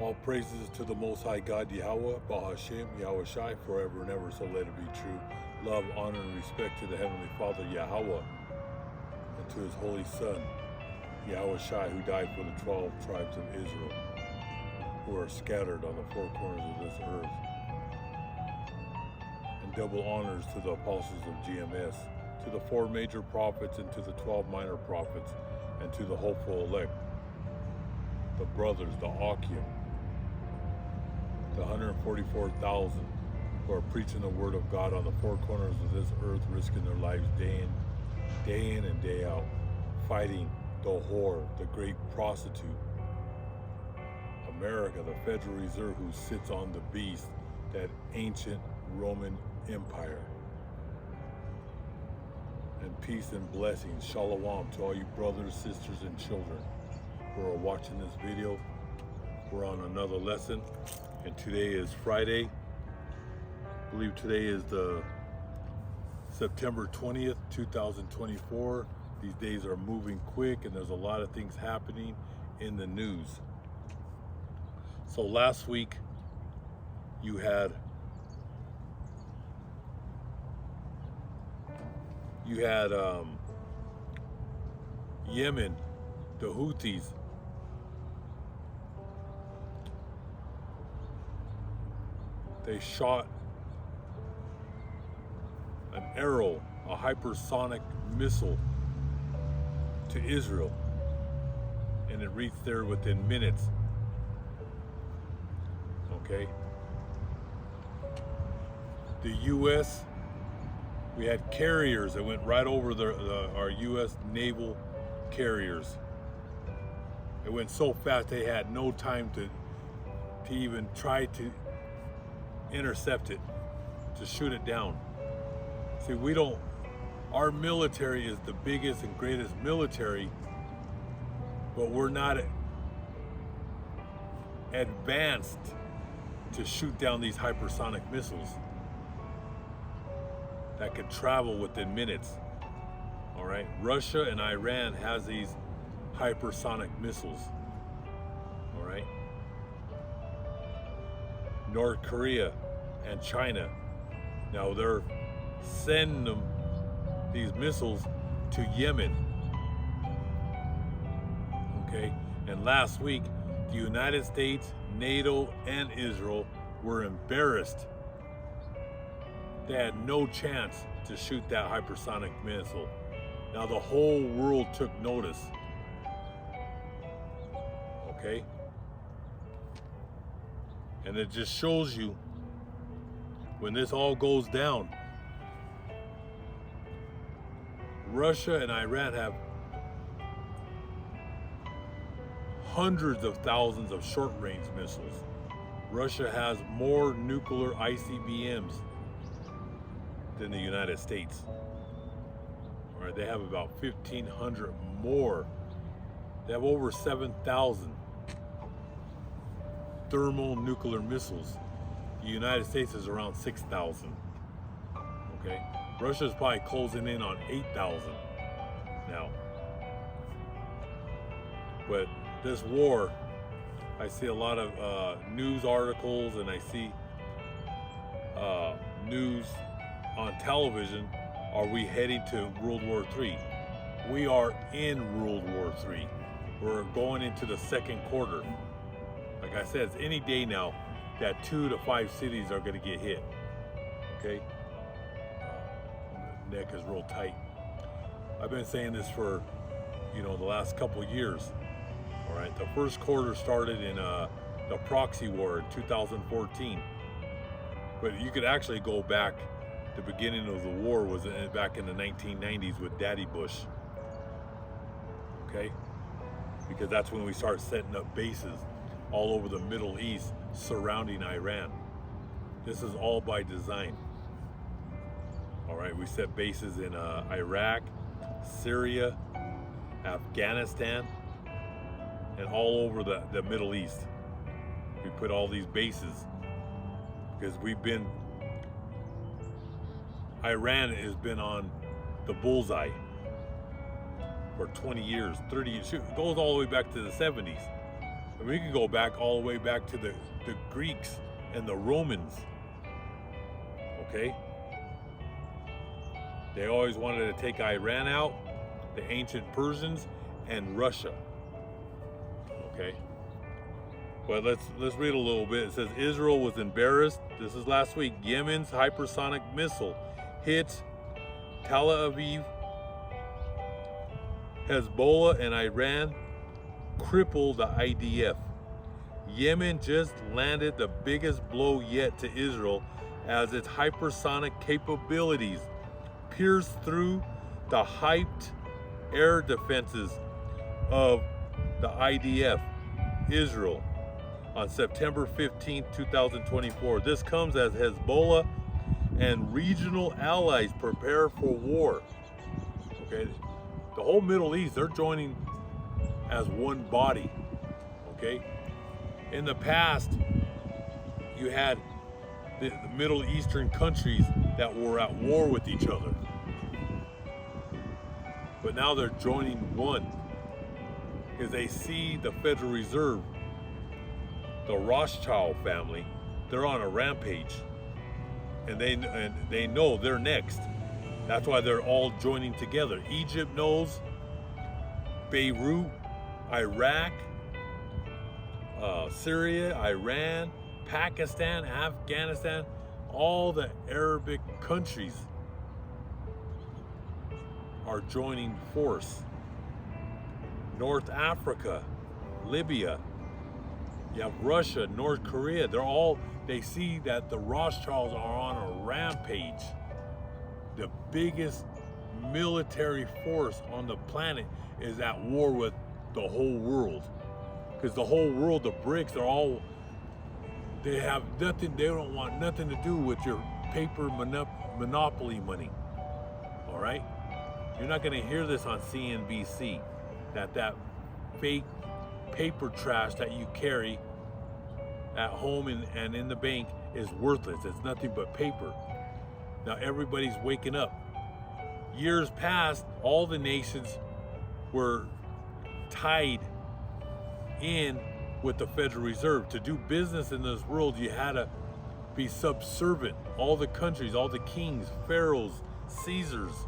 All praises to the Most High God, Yahweh, Bahashem, Yahweh Shai, forever and ever, so let it be true. Love, honor, and respect to the Heavenly Father, Yahweh, and to His Holy Son, Yahweh Shai, who died for the 12 tribes of Israel, who are scattered on the four corners of this earth. And double honors to the apostles of GMS, to the 4 major prophets, and to the 12 minor prophets, and to the hopeful elect, the brothers, the Akim, the 144,000 who are preaching the word of God on the four corners of this earth, risking their lives day in and day out, fighting the whore, the great prostitute, America, the Federal Reserve, who sits on the beast, that ancient Roman Empire. And peace and blessings, shalom, to all you brothers, sisters, and children who are watching this video. We're on another lesson, and today is Friday. I believe today is the September 20th, 2024. These days are moving quick, and there's a lot of things happening in the news. So last week, you had Yemen, the Houthis, they shot an arrow, a hypersonic missile, to Israel, and it reached there within minutes. Okay. The U.S., we had carriers that went right over our U.S. naval carriers. It went so fast they had no time to even try to intercept it, to shoot it down. See, our military is the biggest and greatest military, but we're not advanced to shoot down these hypersonic missiles that could travel within minutes. All right, Russia and Iran has these hypersonic missiles. All right, North Korea and China, now they're sending these missiles to Yemen. Okay, and last week the United States, NATO, and Israel were embarrassed. They had no chance to shoot that hypersonic missile. Now the whole world took notice. Okay? And it just shows you, when this all goes down, Russia and Iran have hundreds of thousands of short-range missiles. Russia has more nuclear ICBMs than the United States. All right, they have about 1,500 more. They have over 7,000 thermal nuclear missiles. The United States is around 6,000. Okay, Russia's probably closing in on 8,000 now. But this war, I see a lot of news articles, and I see news on television. Are we heading to World War III? We are in World War III. We're going into the second quarter. Like I said, it's any day now that 2 to 5 cities are going to get hit. Okay? Neck is real tight. I've been saying this for, the last couple years. All right, the first quarter started in the proxy war in 2014. But you could actually go back. The beginning of the war was back in the 1990s with Daddy Bush. Okay? Because that's when we started setting up bases all over the Middle East surrounding Iran. This is all by design. All right, we set bases in Iraq, Syria, Afghanistan, and all over the Middle East. We put all these bases because Iran has been on the bullseye for 20 years, 30 years. It goes all the way back to the 70s. And we can go back all the way back to the Greeks and the Romans. Okay? They always wanted to take Iran out, the ancient Persians, and Russia. Okay? But let's read a little bit. It says Israel was embarrassed. This is last week. Yemen's hypersonic missile hits Tel Aviv. Hezbollah and Iran cripple the IDF. Yemen just landed the biggest blow yet to Israel as its hypersonic capabilities pierce through the hyped air defenses of the IDF, Israel, on September 15, 2024. This comes as Hezbollah and regional allies prepare for war. Okay, the whole Middle East, they're joining as one body. Okay, in the past, you had the Middle Eastern countries that were at war with each other. But now they're joining one because they see the Federal Reserve, the Rothschild family, they're on a rampage, and they know they're next. That's why they're all joining together. Egypt knows, Beirut, Iraq, Syria, Iran, Pakistan, Afghanistan, all the Arabic countries are joining force. North Africa, Libya, you have Russia, North Korea, they see that the Rothschilds are on a rampage. The biggest military force on the planet is at war with the whole world. Because the whole world, the BRICS, they have nothing, they don't want nothing to do with your paper monopoly money. All right? You're not going to hear this on CNBC, that fake paper trash that you carry at home and in the bank is worthless. It's nothing but paper. Now everybody's waking up. Years past, all the nations were tied in with the Federal Reserve. To do business in this world, you had to be subservient. All the countries, all the kings, pharaohs, Caesars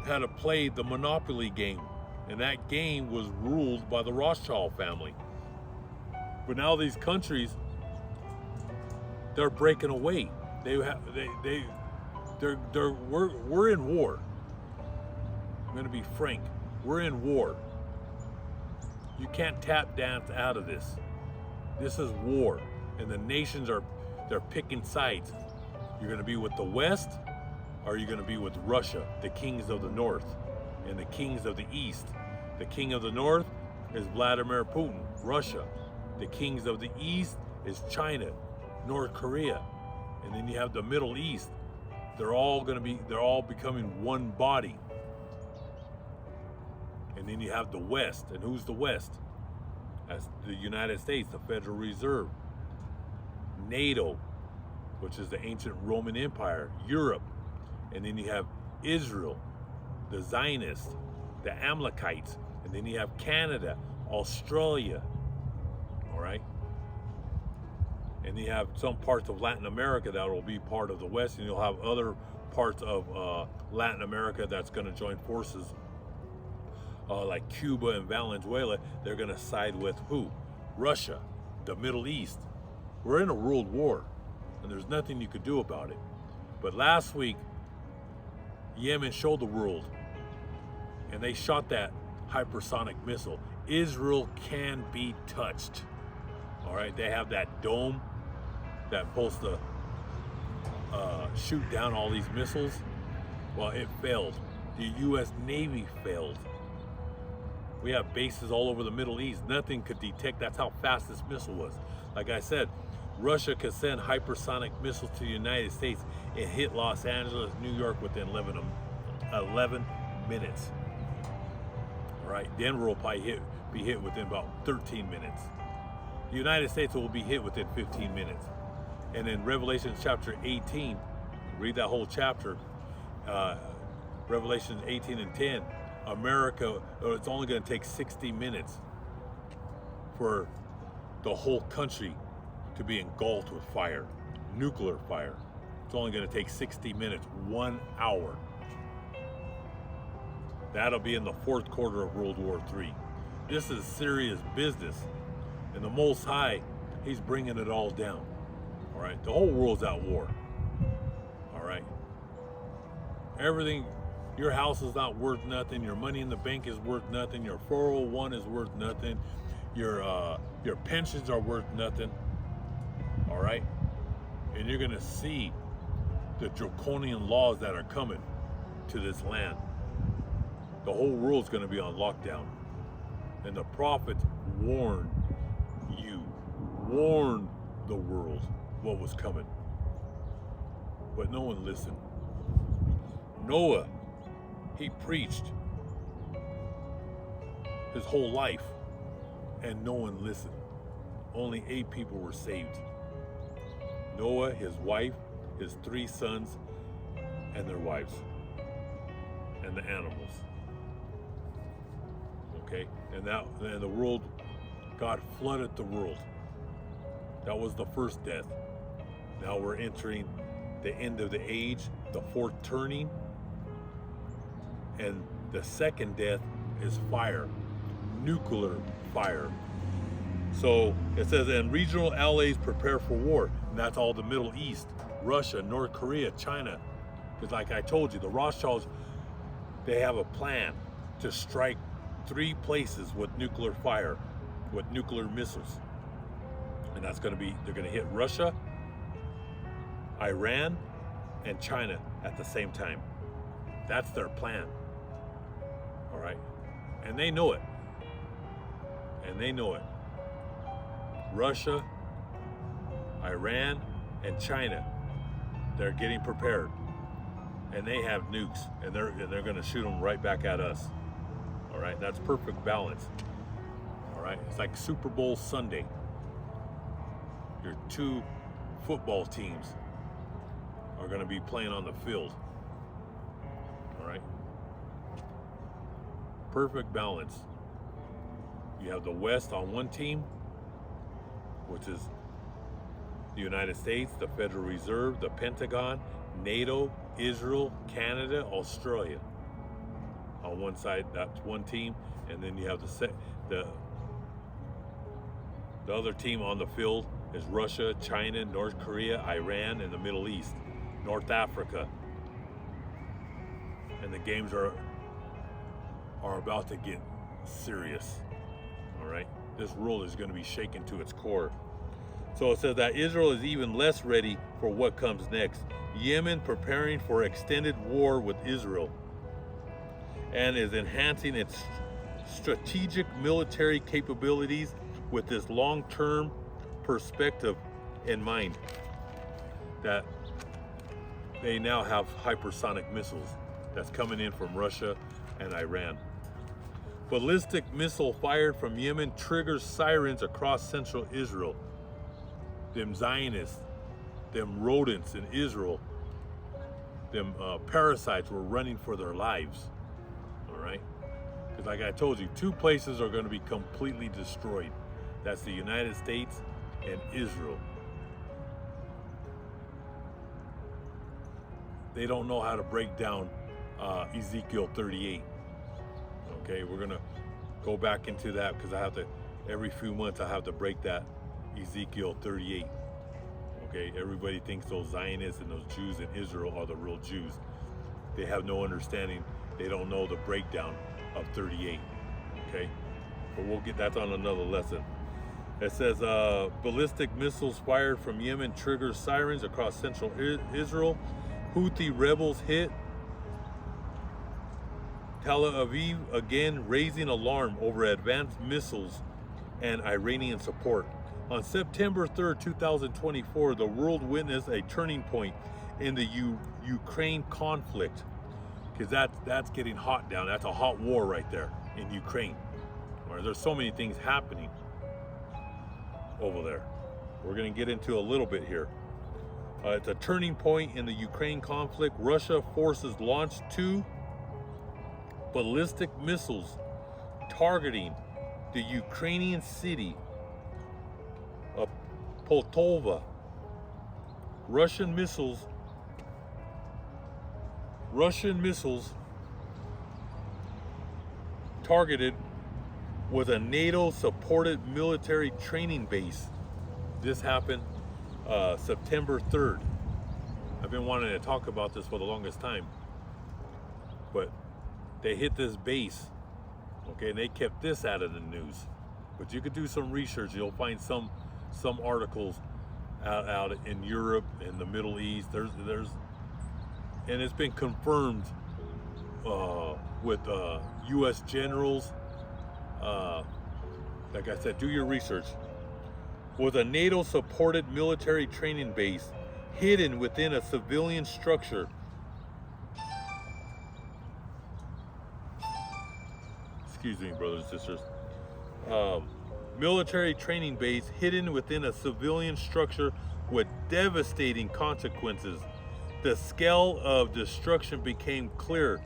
had to play the monopoly game, and that game was ruled by the Rothschild family. But now these countries, they're breaking away. We're in war. I'm going to be frank. We're in war. You can't tap dance out of this. This is war, and the nations they're picking sides. You're going to be with the West, or are you going to be with Russia, the kings of the North, and the kings of the East? The king of the North is Vladimir Putin, Russia. The kings of the East is China, North Korea, and then you have the Middle East. They're all becoming one body. And then you have the West, and who's the West? That's the United States, the Federal Reserve, NATO, which is the ancient Roman Empire, Europe, and then you have Israel, the Zionists, the Amalekites, and then you have Canada, Australia, all right? And you have some parts of Latin America that will be part of the West, and you'll have other parts of Latin America that's going to join forces, like Cuba and Venezuela. They're going to side with who? Russia, the Middle East. We're in a world war, and there's nothing you could do about it. But last week, Yemen showed the world, and they shot that hypersonic missile. Israel can be touched. All right, they have that dome that's supposed to shoot down all these missiles. Well, it failed. The U.S. Navy failed. We have bases all over the Middle East. Nothing could detect. That's how fast this missile was. Like I said, Russia could send hypersonic missiles to the United States and hit Los Angeles, New York within 11 minutes. All right, Denver will probably be hit within about 13 minutes. The United States will be hit within 15 minutes. And in Revelation chapter 18, read that whole chapter, Revelation 18 and 10, America, it's only going to take 60 minutes for the whole country to be engulfed with fire, nuclear fire. It's only going to take 60 minutes, 1 hour. That'll be in the fourth quarter of World War III. This is serious business. And the Most High, he's bringing it all down. All right, the whole world's at war. All right. Everything, your house is not worth nothing. Your money in the bank is worth nothing. Your 401 is worth nothing. Your pensions are worth nothing. All right. And you're gonna see the draconian laws that are coming to this land. The whole world's gonna be on lockdown. And the prophets warned the world what was coming. But no one listened. Noah, he preached his whole life and no one listened. Only 8 people were saved. Noah, his wife, his 3 sons, and their wives, and the animals. Okay, and the world, God flooded the world. That was the first death. Now we're entering the end of the age, the fourth turning, and the second death is fire, nuclear fire. So it says, and regional allies prepare for war. And that's all the Middle East, Russia, North Korea, China. Because like I told you, the Rothschilds, they have a plan to strike 3 places with nuclear fire, with nuclear missiles. And that's going to be, they're going to hit Russia, Iran, and China at the same time. That's their plan. All right. And they know it. And they know it. Russia, Iran, and China, they're getting prepared. And they have nukes, and they're going to shoot them right back at us. All right, that's perfect balance. All right, it's like Super Bowl Sunday. Your 2 football teams are going to be playing on the field. All right, perfect balance. You have the West on one team, which is the United States, the Federal Reserve, the Pentagon, NATO, Israel, Canada, Australia. On one side, that's one team, and then you have the other team on the field is Russia, China, North Korea, Iran, and the Middle East, North Africa. And the games are about to get serious. All right, this world is going to be shaken to its core. So it says that Israel is even less ready for what comes next. Yemen preparing for extended war with Israel and is enhancing its strategic military capabilities with this long-term perspective in mind, that they now have hypersonic missiles that's coming in from Russia and Iran. Ballistic missile fired from Yemen triggers sirens across central Israel. Them Zionists, them rodents in Israel, them parasites were running for their lives. All right? Because like I told you, 2 places are going to be completely destroyed. That's the United States and Israel. They don't know how to break down Ezekiel 38. Okay, we're going to go back into that because I have to, every few months I have to break that Ezekiel 38. Okay, everybody thinks those Zionists and those Jews in Israel are the real Jews. They have no understanding. They don't know the breakdown of 38. Okay, but we'll get that's on another lesson. It says ballistic missiles fired from Yemen triggers sirens across central Israel. Houthi rebels hit Tel Aviv again, raising alarm over advanced missiles and Iranian support. On September 3rd, 2024, the world witnessed a turning point in the Ukraine conflict, because that's getting hot down. That's a hot war right there in Ukraine. Or there's so many things happening over there. We're going to get into a little bit here. It's a turning point in the Ukraine conflict. Russia forces launched 2 ballistic missiles targeting the Ukrainian city Poltava. Russian missiles targeted with a NATO-supported military training base. This happened September 3rd. I've been wanting to talk about this for the longest time. But they hit this base, okay, and they kept this out of the news. But you could do some research. You'll find some articles out in Europe, in the Middle East. There's and it's been confirmed with U.S. generals. Like I said, do your research. With a NATO-supported military training base hidden within a civilian structure. Excuse me, brothers and sisters. Military training base hidden within a civilian structure with devastating consequences. The scale of destruction became clear.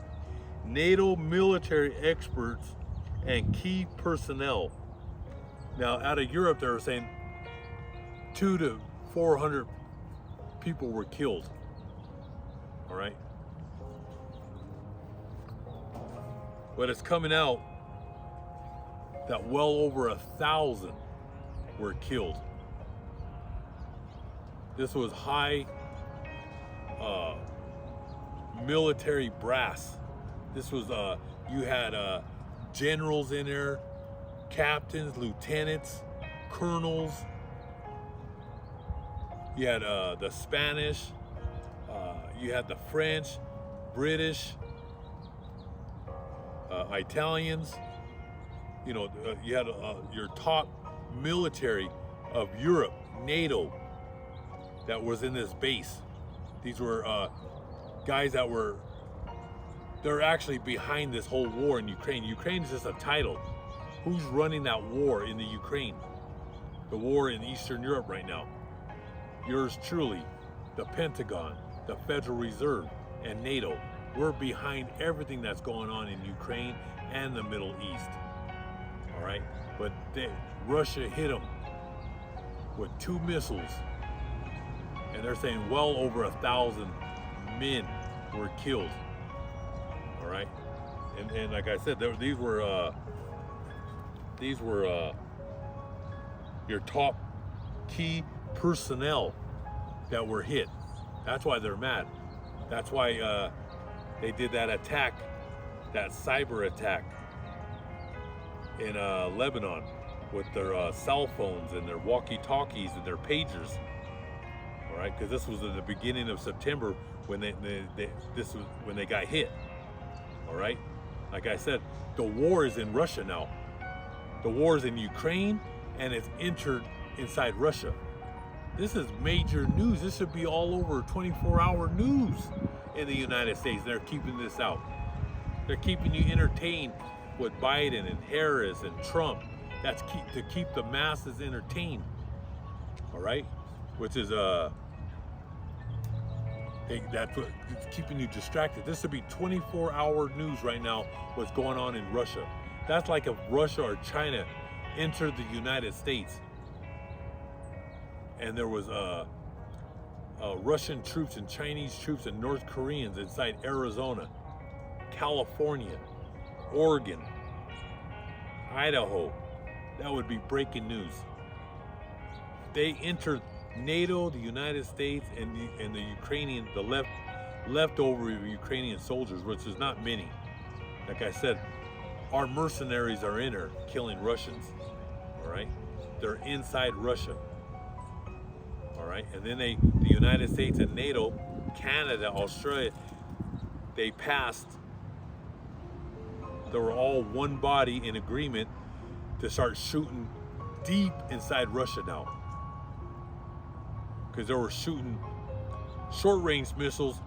NATO military experts and key personnel. Now, out of Europe, they were saying 200 to 400 people were killed. All right. But it's coming out that well over 1,000 were killed. This was high military brass. This was you had generals in there, captains, lieutenants, colonels. You had the Spanish, you had the French, British, Italians. You know, you had your top military of Europe, NATO, that was in this base. These were guys that they're actually behind this whole war in Ukraine. Ukraine is just a title. Who's running that war in the Ukraine? The war in Eastern Europe right now. Yours truly, the Pentagon, the Federal Reserve, and NATO. We're behind everything that's going on in Ukraine and the Middle East. All right, but Russia hit them with 2 missiles, and they're saying well over 1,000 men were killed. All right, and like I said, these were your top key personnel that were hit. That's why they're mad. That's why they did that attack, that cyber attack in Lebanon with their cell phones and their walkie-talkies and their pagers. All right, because this was at the beginning of September when this was when they got hit. All right, like I said, the war is in Russia now. The war is in Ukraine, and it's entered inside Russia. This is major news. This should be all over 24-hour news in the United States. They're keeping this out. They're keeping you entertained with Biden and Harris and Trump. That's to keep the masses entertained. All right, which is that's what it's keeping you distracted. This would be 24-hour news right now. What's going on in Russia? That's like if Russia or China entered the United States, and there was Russian troops and Chinese troops and North Koreans inside Arizona, California, Oregon, Idaho. That would be breaking news. They entered NATO, the United States, and the Ukrainian, the leftover Ukrainian soldiers, which is not many. Like I said, our mercenaries are in there killing Russians. All right, they're inside Russia. All right, and then the United States and NATO, Canada, Australia, they passed. They were all one body in agreement to start shooting deep inside Russia now, because they were shooting short-range missiles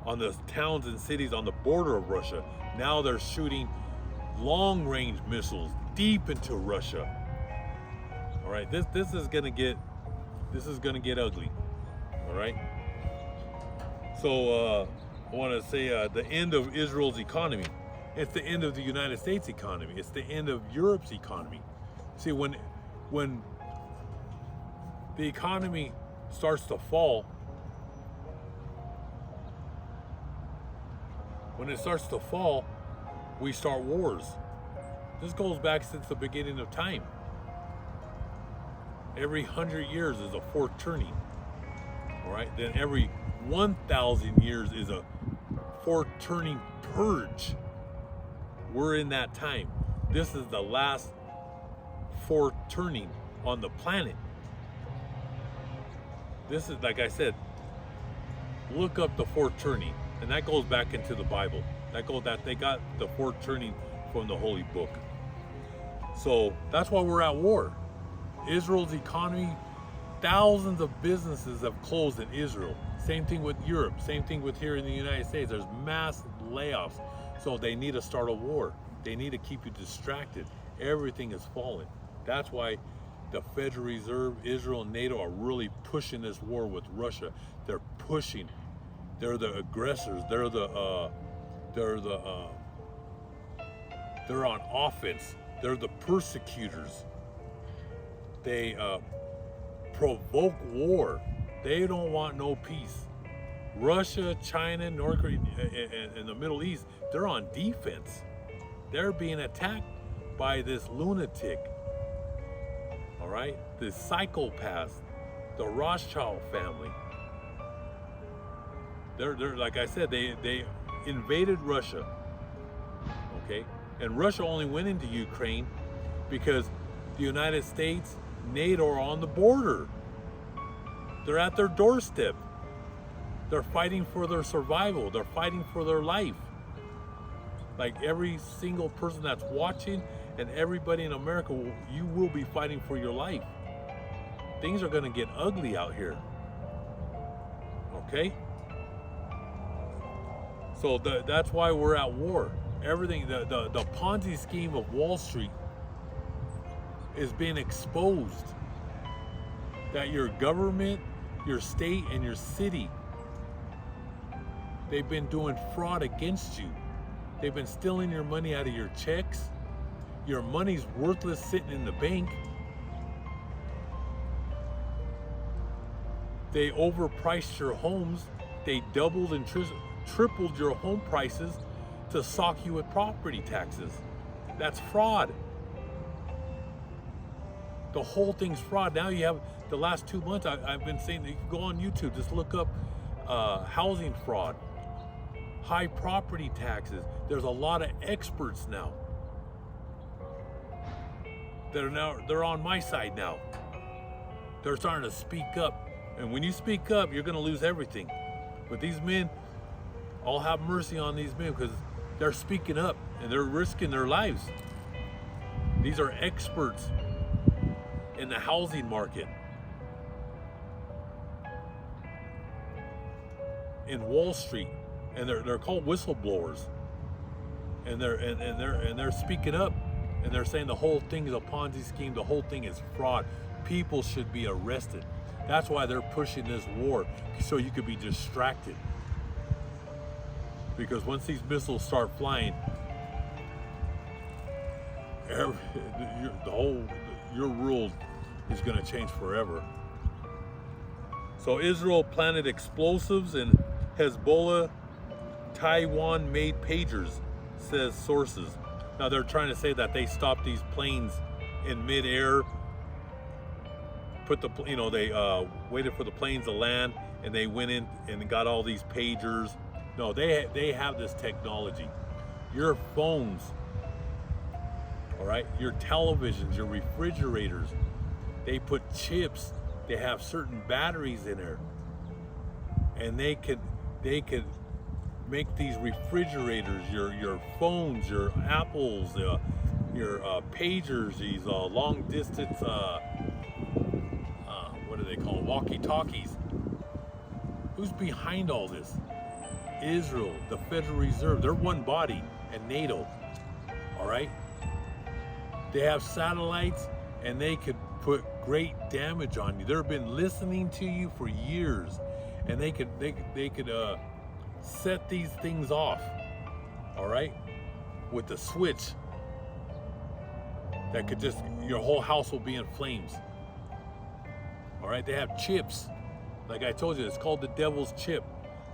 on the towns and cities on the border of Russia. Now they're shooting long-range missiles deep into Russia. All right, this is gonna get ugly. All right. So I want to say the end of Israel's economy. It's the end of the United States economy. It's the end of Europe's economy. See, when the economy starts to fall, when it starts to fall, we start wars. This goes back since the beginning of time. Every 100 years is a fourth turning. All right, then every 1,000 years is a fourth turning purge. We're in that time. This is the last fourth turning on the planet. This is, like I said, look up the fourth turning, and that goes back into the Bible. That they got the fourth turning from the Holy Book. So that's why we're at war. Israel's economy, thousands of businesses have closed in Israel. Same thing with Europe, same thing with here in the United States. There's mass layoffs. So they need to start a war. They need to keep you distracted. Everything is falling. That's why the Federal Reserve, Israel, and NATO are really pushing this war with Russia. They're pushing. They're the aggressors. They're on offense. They're the persecutors. They provoke war. They don't want no peace. Russia, China, North Korea, and the Middle East, they're on defense. They're being attacked by this lunatic. All right? This psychopath, the Rothschild family. They're like I said, they invaded Russia. Okay? And Russia only went into Ukraine because the United States, NATO are on the border. They're at their doorstep. They're fighting for their survival. They're fighting for their life. Like every single person that's watching and everybody in America, you will be fighting for your life. Things are going to get ugly out here. Okay? So that's why we're at war. Everything, the Ponzi scheme of Wall Street is being exposed. That your government, your state, and your city, they've been doing fraud against you. They've been stealing your money out of your checks. Your money's worthless sitting in the bank. They overpriced your homes. They doubled and tripled your home prices to sock you with property taxes. That's fraud. The whole thing's fraud. Now you have the last 2 months, I've been saying that you can go on YouTube, just look up housing fraud, high property taxes. There's a lot of experts now that they're on my side now. They're starting to speak up. And when you speak up, you're gonna lose everything. But these men, I'll have mercy on these men because they're speaking up and they're risking their lives. These are experts in the housing market, in Wall Street, and they're called whistleblowers, and they're speaking up, and they're saying the whole thing is a Ponzi scheme, the whole thing is fraud. People should be arrested. That's why they're pushing this war, so you could be distracted. Because once these missiles start flying, your world is going to change forever. So Israel planted explosives and Hezbollah Taiwan-made pagers, says sources. Now they're trying to say that they stopped these planes in midair, they waited for the planes to land, and they went in and got all these pagers. No, they have this technology. Your phones, all right, your televisions, your refrigerators, they put chips. They have certain batteries in there, and they could make these refrigerators, your phones, your Apples, your pagers, these long distance, what do they call, walkie-talkies. Who's behind all this? Israel, the Federal Reserve. They're one body, and NATO. All right. They have satellites, and they could put great damage on you. They've been listening to you for years, and they could set these things off, all right, with the switch that could just, your whole house will be in flames. All right, they have chips. Like I told you, it's called the devil's chip.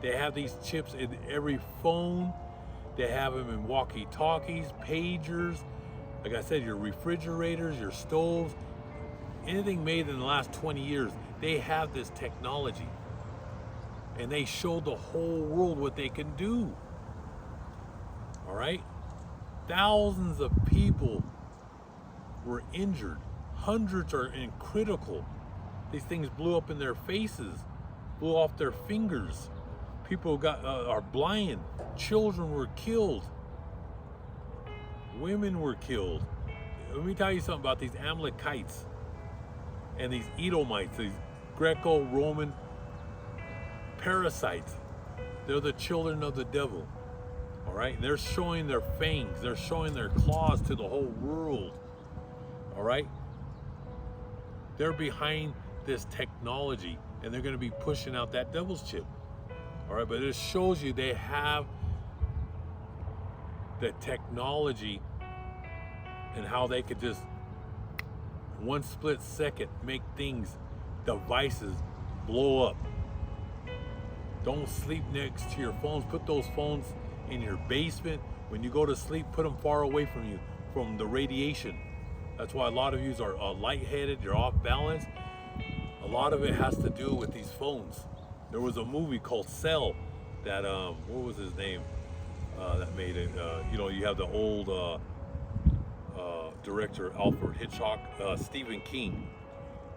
They have these chips in every phone. They have them in walkie-talkies, pagers. Like I said, your refrigerators, your stoves, anything made in the last 20 years, they have this technology. And they show the whole world what they can do. All right? Thousands of people were injured. Hundreds are in critical. These things blew up in their faces, blew off their fingers. People are blind. Children were killed. Women were killed. Let me tell you something about these Amalekites and these Edomites, these Greco-Roman parasites. They're the children of the devil. All right? They're showing their fangs. They're showing their claws to the whole world. All right? They're behind this technology, and they're going to be pushing out that devil's chip. All right, but it shows you they have the technology and how they could just one split second make things, devices blow up. Don't sleep next to your phones. Put those phones in your basement. When you go to sleep, put them far away from you, from the radiation. That's why a lot of you are lightheaded, you're off balance. A lot of it has to do with these phones. There was a movie called Cell that, what was his name, that made it? You have the old director, Alfred Hitchcock, Stephen King.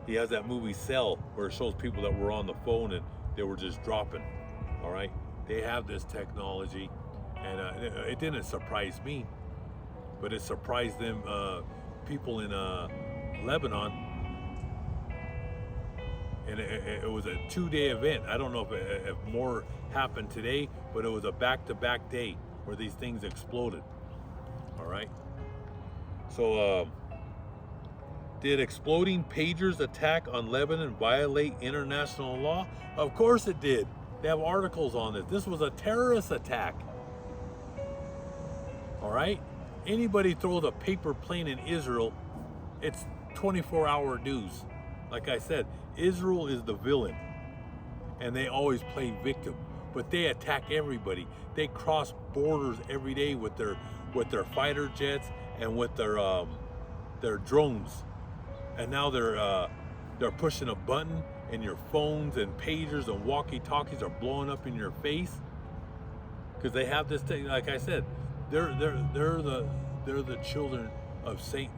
He has that movie Cell where it shows people that were on the phone and they were just dropping. All right? They have this technology, and it didn't surprise me, but it surprised them, people in Lebanon. And it was a 2-day event. I don't know if more happened today, but it was a back-to-back day where these things exploded. All right. So, did exploding pagers attack on Lebanon violate international law? Of course it did. They have articles on this. This was a terrorist attack. All right. Anybody throws a paper plane in Israel, it's 24-hour news. Like I said, Israel is the villain, and they always play victim. But they attack everybody. They cross borders every day with their fighter jets and with their drones. And now they're pushing a button, and your phones and pagers and walkie-talkies are blowing up in your face because they have this thing. Like I said, they're the children of Satan.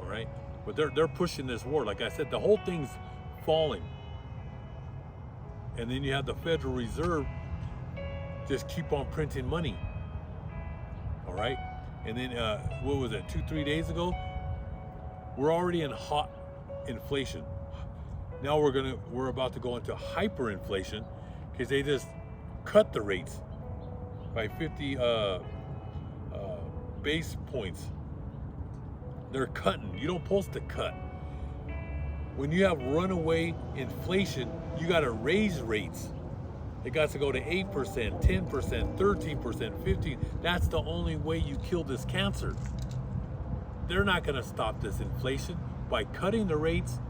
All right. But they're pushing this war. Like I said, the whole thing's falling. And then you have the Federal Reserve just keep on printing money. All right? And then, what was it, 2-3 days ago? We're already in hot inflation. Now we're about to go into hyperinflation because they just cut the rates by 50 base points. They're cutting. You don't supposed to cut. When you have runaway inflation, you got to raise rates. It got to go to 8%, 10%, 13%, 15%. That's the only way you kill this cancer. They're not going to stop this inflation by cutting the rates.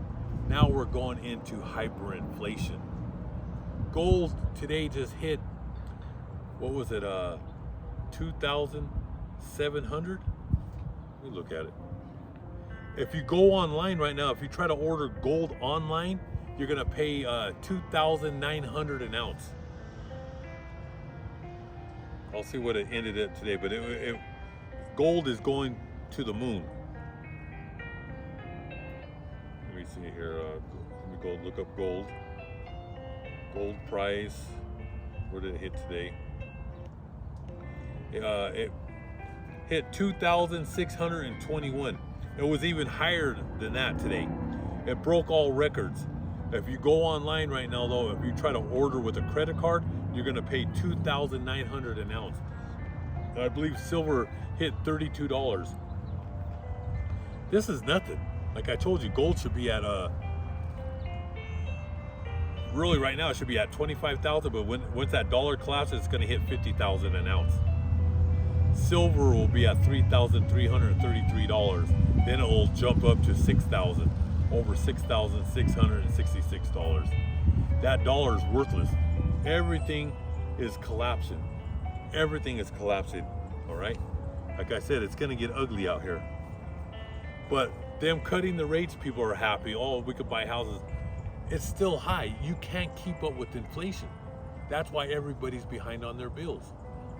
Now we're going into hyperinflation. Gold today just hit, what was it, 2,700? Let me look at it. If you go online right now, if you try to order gold online, you're gonna pay $2,900 an ounce. I'll see what it ended at today, but gold is going to the moon. Let me see here. Let me go look up gold. Gold price. Where did it hit today? It hit 2,621. It was even higher than that today. It broke all records. If you go online right now, though, if you try to order with a credit card, you're going to pay $2,900 an ounce. I believe silver hit $32. This is nothing. Like I told you, gold should be at really right now it should be at 25,000, but once that dollar collapses, it's going to hit 50,000 an ounce. Silver will be at $3,333. Then it will jump up to 6,000. over $6,666. That dollar is worthless. Everything is collapsing. Everything is collapsing. All right. Like I said, it's going to get ugly out here. But them cutting the rates, people are happy. Oh, we could buy houses. It's still high. You can't keep up with inflation. That's why everybody's behind on their bills.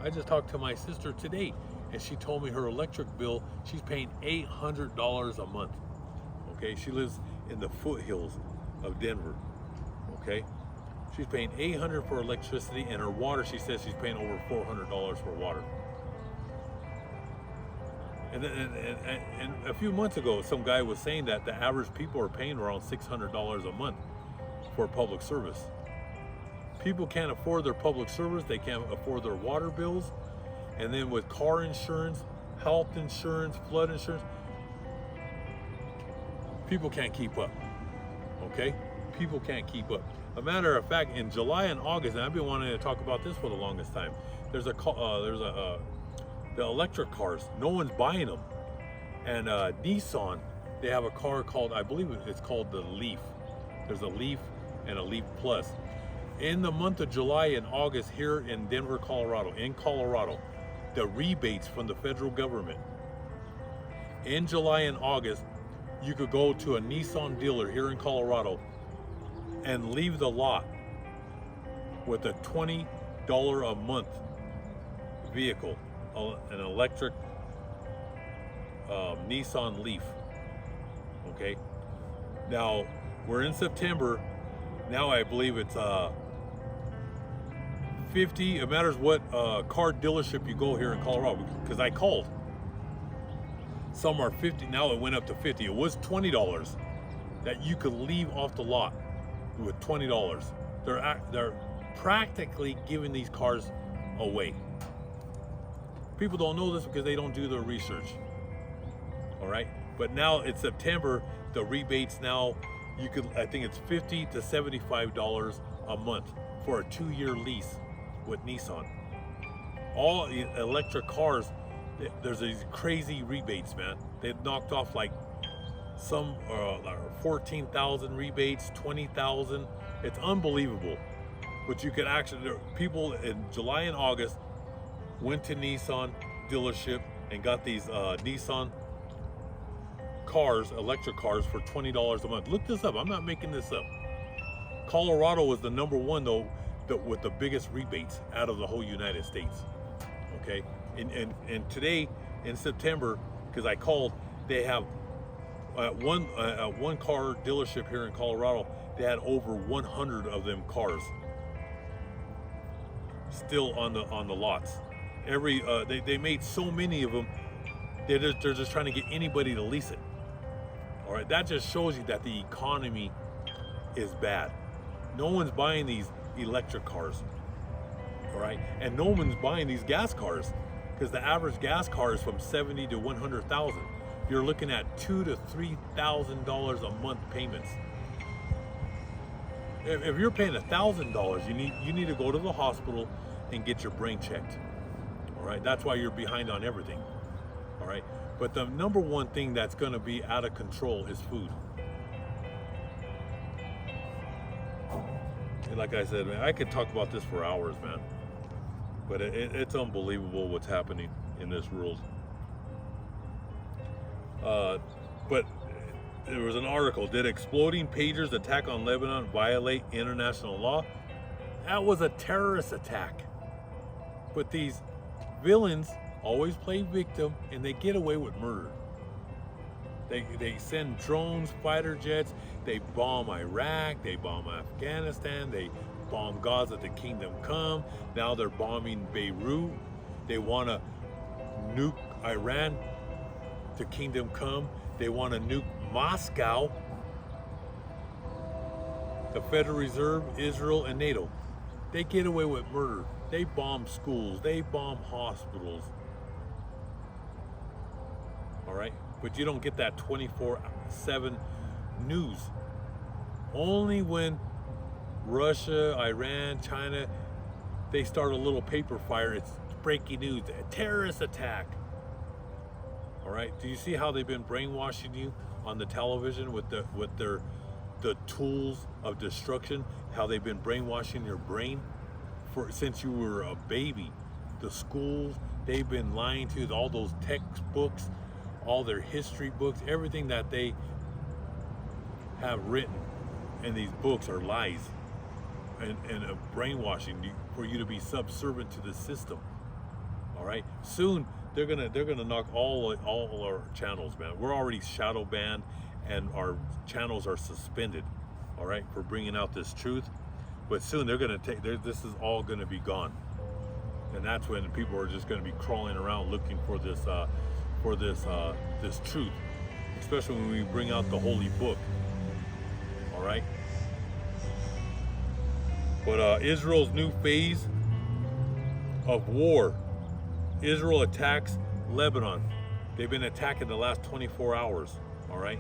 I just talked to my sister today, and she told me her electric bill, she's paying $800 a month. Okay, she lives in the foothills of Denver. Okay, she's paying $800 for electricity, and her water, she says she's paying over $400 for water. And a few months ago, some guy was saying that the average people are paying around $600 a month for public service. People can't afford their public service, they can't afford their water bills, and then with car insurance, health insurance, flood insurance, people can't keep up. Okay? People can't keep up. A matter of fact, in July and August, and I've been wanting to talk about this for the longest time, the electric cars, no one's buying them. And Nissan, they have a car called, I believe it's called the Leaf. There's a Leaf and a Leaf Plus. In the month of July and August here in Denver, Colorado, the rebates from the federal government. In July and August, you could go to a Nissan dealer here in Colorado and leave the lot with a $20 a month vehicle, an electric Nissan Leaf. Okay. Now we're in September. Now I believe it's 50. It matters what car dealership you go here in Colorado, because I called. Some are 50. Now it went up to 50. It was $20 that you could leave off the lot with $20. They're practically giving these cars away. People don't know this because they don't do their research. All right, but now it's September. The rebates now, you could, I think it's $50 to $75 a month for a 2-year lease with Nissan. All electric cars, there's these crazy rebates, man. They've knocked off like some 14,000 rebates, 20,000. It's unbelievable. But you could actually, people in July and August went to Nissan dealership and got these Nissan cars, electric cars, for $20 a month. Look this up. I'm not making this up. Colorado was the #1 though, with the biggest rebates out of the whole United States. Okay, and today in September, because I called, they have one car dealership here in Colorado. They had over 100 of them cars still on the lots. They made so many of them. They're just trying to get anybody to lease it. All right, that just shows you that the economy is bad. No one's buying these electric cars. All right, and no one's buying these gas cars, because the average gas car is from 70 to 100,000. You're looking at $2,000 to $3,000 a month payments. If you're paying $1,000, you need to go to the hospital and get your brain checked. All right, that's why you're behind on everything. All right, but the #1 thing that's going to be out of control is food. And like I said, man, I could talk about this for hours, man. But it's unbelievable what's happening in this world. But there was an article: did exploding pagers attack on Lebanon violate international law? That was a terrorist attack. But these villains always play victim, and they get away with murder. They send drones, fighter jets, they bomb Iraq, they bomb Afghanistan, they bomb Gaza to Kingdom Come. Now they're bombing Beirut. They want to nuke Iran to Kingdom Come. They want to nuke Moscow, the Federal Reserve, Israel, and NATO. They get away with murder. They bomb schools. They bomb hospitals. All right? But you don't get that 24/7 news. Only when Russia, Iran, China, they start a little paper fire, it's breaking news, a terrorist attack. All right? Do you see how they've been brainwashing you on the television with the tools of destruction, how they've been brainwashing your brain since you were a baby. The schools, they've been lying to you, all those textbooks, all their history books, everything that they have written in these books are lies and brainwashing you for you to be subservient to the system. All right, soon they're gonna knock all our channels, man. We're already shadow banned, and our channels are suspended. All right, for bringing out this truth. But soon they're gonna take. This is all gonna be gone, and that's when people are just gonna be crawling around looking for this truth, especially when we bring out the holy book. All right. But Israel's new phase of war. Israel attacks Lebanon. They've been attacking the last 24 hours. All right.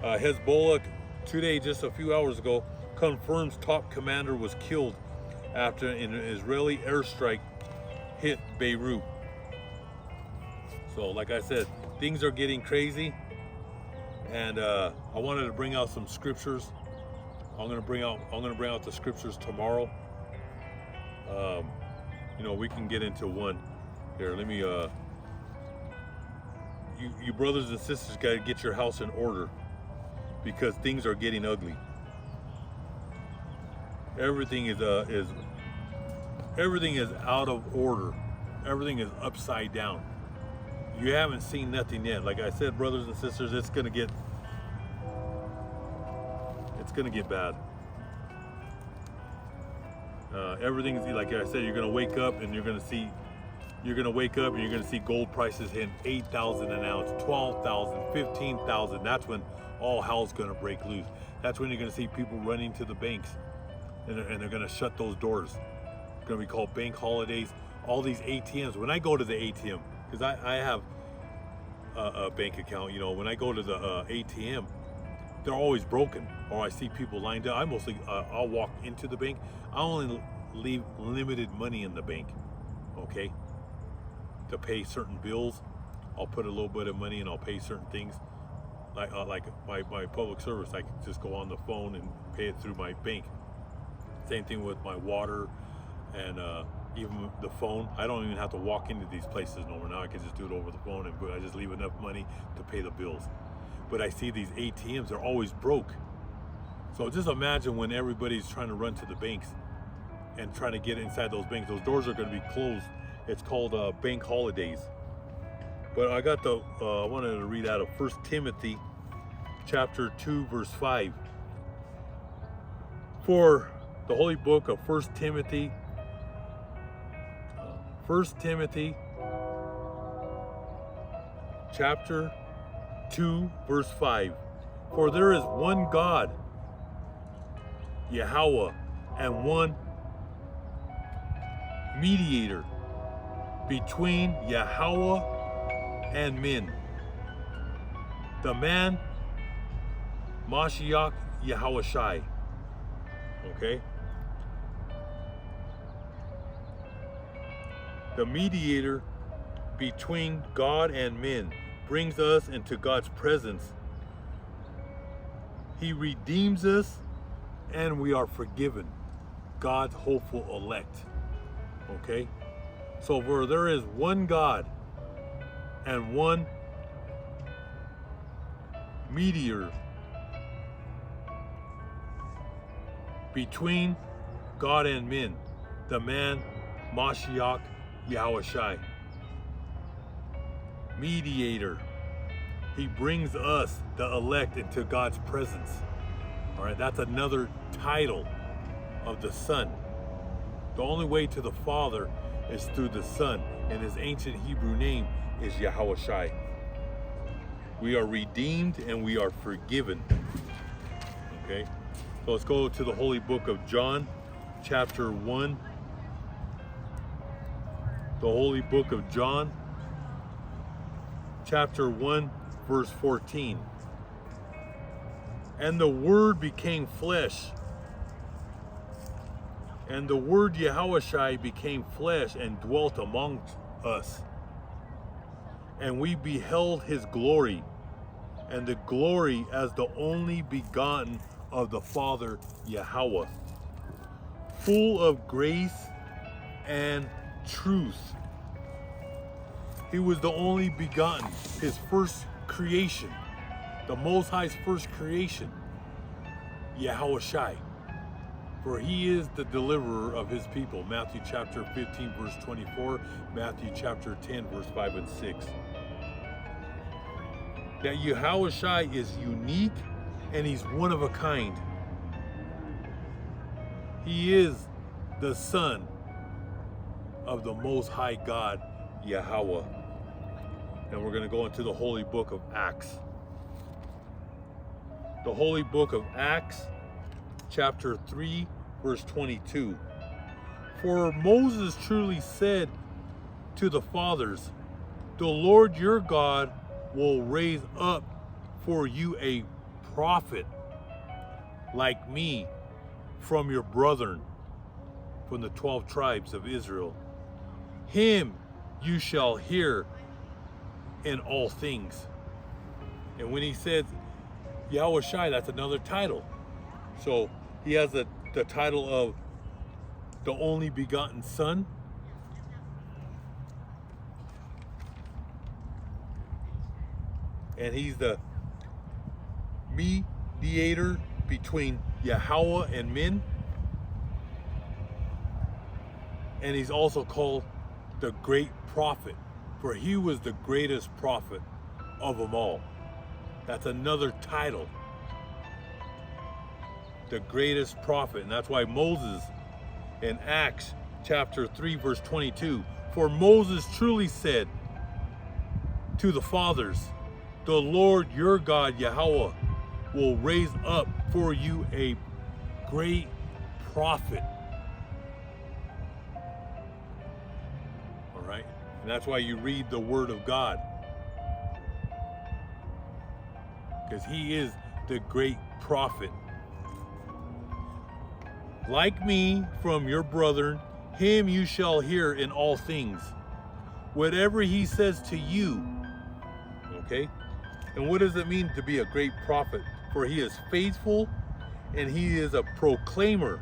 Hezbollah today, just a few hours ago, confirms top commander was killed after an Israeli airstrike hit Beirut. So, like I said, things are getting crazy, and I wanted to bring out some scriptures. I'm gonna bring out the scriptures tomorrow. You know, we can get into one here. Let me. You brothers and sisters got to get your house in order, because things are getting ugly. Everything is out of order. Everything is upside down. You haven't seen nothing yet. Like I said, brothers and sisters, it's gonna get bad. Everything's, like I said, you're gonna wake up and you're gonna see gold prices hitting 8,000 an ounce, 12,000, 15,000. That's when all hell's gonna break loose. That's when you're gonna see people running to the banks, and they're gonna shut those doors. It's gonna be called bank holidays. All these ATMs. When I go to the ATM, because I have a bank account, you know, when I go to the ATM, they're always broken, or I see people lined up. I'll walk into the bank. I only leave limited money in the bank, okay, to pay certain bills. I'll put a little bit of money and I'll pay certain things, like my public service. I can just go on the phone and pay it through my bank. Same thing with my water and even the phone. I don't even have to walk into these places no more. Now I can just do it over the phone, and I just leave enough money to pay the bills. But I see these ATMs, they're always broke. So just imagine when everybody's trying to run to the banks and trying to get inside those banks. Those doors are going to be closed. It's called bank holidays. But I got I wanted to read out of 1 Timothy chapter 2 verse 5. For the holy book of 1 Timothy chapter 2 verse 5. For there is one God, Yahweh, and one mediator between Yahweh and men, the man Mashiach Yahushai. Okay? The mediator between God and men brings us into God's presence. He redeems us, and we are forgiven. God's hopeful elect. Okay? So where there is one God and one mediator between God and men, the man Mashiach Yahushai. Mediator. He brings us, the elect, into God's presence. All right, that's another title of the Son. The only way to the Father is through the Son, and his ancient Hebrew name is Yahushai. We are redeemed and we are forgiven. Okay, so let's go to the holy book of John, chapter 1. The holy book of John, chapter 1, verse 14. And the Word became flesh, and the Word Yahushai became flesh and dwelt among us. And we beheld his glory, and the glory as the only begotten of the Father Yahweh, full of grace and truth. He was the only begotten, his first creation, the Most High's first creation, Yahweh Shai. For he is the deliverer of his people. Matthew chapter 15, verse 24, Matthew chapter 10, verse 5 and 6. That Yahweh Shai is unique and he's one of a kind. He is the Son of the Most High God, Yahweh. And we're going to go into the holy book of Acts. The holy book of Acts, chapter 3, verse 22. For Moses truly said to the fathers, the Lord your God will raise up for you a prophet like me from your brethren, from the 12 tribes of Israel. Him you shall hear in all things. And when he says Yahweh Shai, that's another title. So he has the title of the only begotten Son. And he's the mediator between Yahweh and men. And he's also called the great prophet, for he was the greatest prophet of them all. That's another title. The greatest prophet. And that's why Moses in Acts chapter 3 verse 22, for Moses truly said to the fathers, the Lord your God Yahweh will raise up for you a great prophet. All right? And that's why you read the word of God, because he is the great prophet. Like me from your brethren, him you shall hear in all things, whatever he says to you. Okay? And what does it mean to be a great prophet? For he is faithful and he is a proclaimer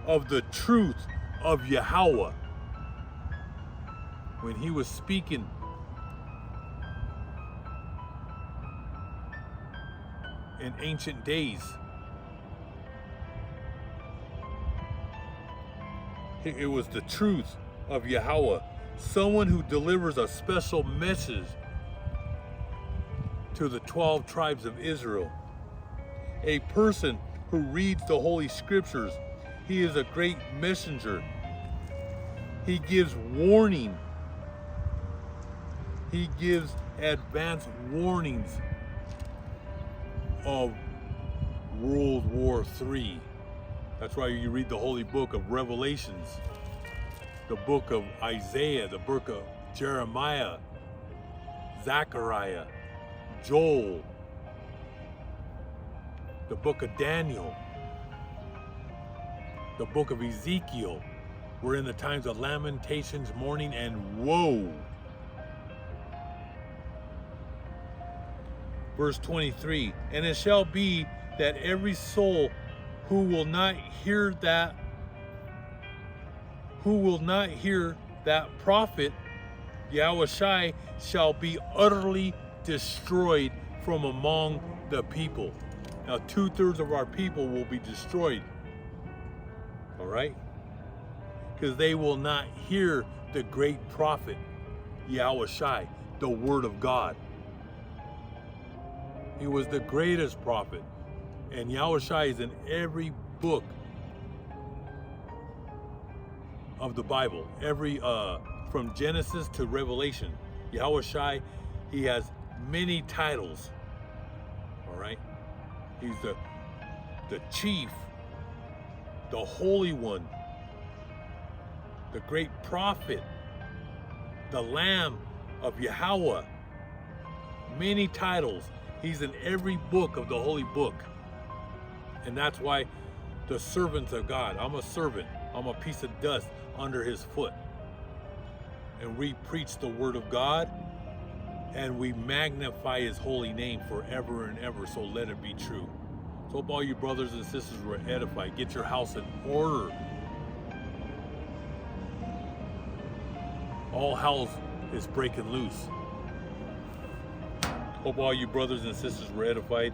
of the truth of Yahweh. When he was speaking in ancient days, it was the truth of Yahweh. Someone who delivers a special message to the 12 tribes of Israel. A person who reads the Holy Scriptures. He is a great messenger. He gives warning. He gives advanced warnings of World War III. That's why you read the holy book of Revelations, the book of Isaiah, the book of Jeremiah, Zechariah, Joel, the book of Daniel, the book of Ezekiel. We're in the times of lamentations, mourning, and woe. Verse 23, and it shall be that every soul who will not hear that prophet, Yahweh Shai, shall be utterly destroyed from among the people. Now 2/3 of our people will be destroyed. All right? Because they will not hear the great prophet, Yahweh Shai, the word of God. He was the greatest prophet. And Yahweh Shai is in every book of the Bible. Every from Genesis to Revelation. Yahweh Shai, he has many titles. All right? He's the chief, the holy one, the great prophet, the Lamb of Yahweh. Many titles. He's in every book of the holy book. And that's why the servants of God, I'm a servant, I'm a piece of dust under his foot. And we preach the word of God, and we magnify his holy name forever and ever. So let it be true. So hope all you brothers and sisters were edified. Get your house in order. All hell is breaking loose. Hope all you brothers and sisters were edified.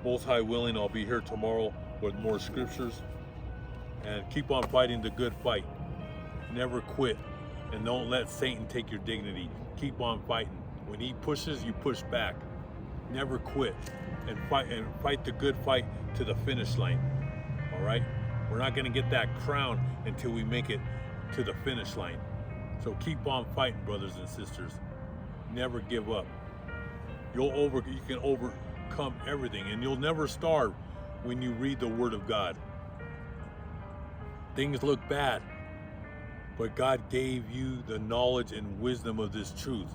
Most High willing, I'll be here tomorrow with more scriptures. And keep on fighting the good fight. Never quit. And don't let Satan take your dignity. Keep on fighting. When he pushes, you push back. Never quit. And fight the good fight to the finish line. All right? We're not going to get that crown until we make it to the finish line. So keep on fighting, brothers and sisters. Never give up. You can overcome everything, and you'll never starve when you read the Word of God. Things look bad, but God gave you the knowledge and wisdom of this truth.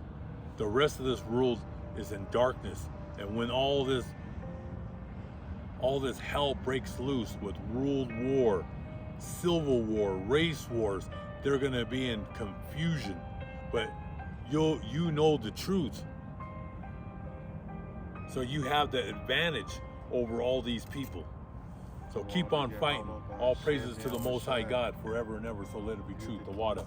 The rest of this world is in darkness, and when all this hell breaks loose with world war, civil war, race wars, they're going to be in confusion. But you know the truth. So you have the advantage over all these people. So keep on fighting. All praises to the Most High God forever and ever. So let it be true. The water.